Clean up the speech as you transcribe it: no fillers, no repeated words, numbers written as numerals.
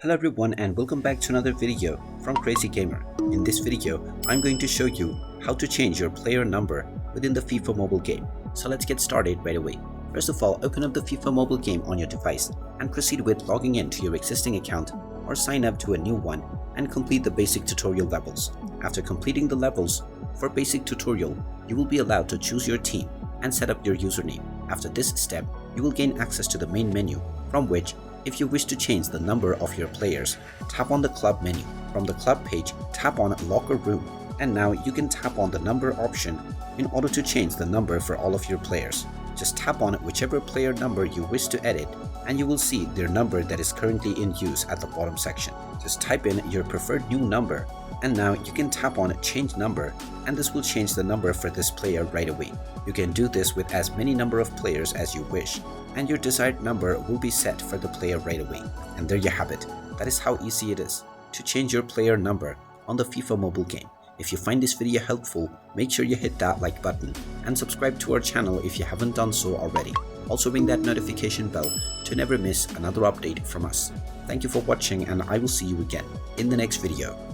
Hello everyone and welcome back to another video from Crazy Gamer. In this video, I'm going to show you how to change your player number within the FIFA Mobile game. So let's get started right away. First of all, open up the FIFA Mobile game on your device and proceed with logging in to your existing account or sign up to a new one and complete the basic tutorial levels. After completing the levels for basic tutorial, you will be allowed to choose your team and set up your username. After this step, you will gain access to the main menu, from which if you wish to change the number of your players, tap on the club menu. From the club page, tap on locker room, and now you can tap on the number option in order to change the number for all of your players. Just tap on whichever player number you wish to edit and you will see their number that is currently in use at the bottom section. Just type in your preferred new number and now you can tap on change number and this will change the number for this player right away. You can do this with as many number of players as you wish and your desired number will be set for the player right away. And there you have it. That is how easy it is to change your player number on the FIFA mobile game. If you find this video helpful, make sure you hit that like button and subscribe to our channel if you haven't done so already. Also ring that notification bell to never miss another update from us. Thank you for watching and I will see you again in the next video.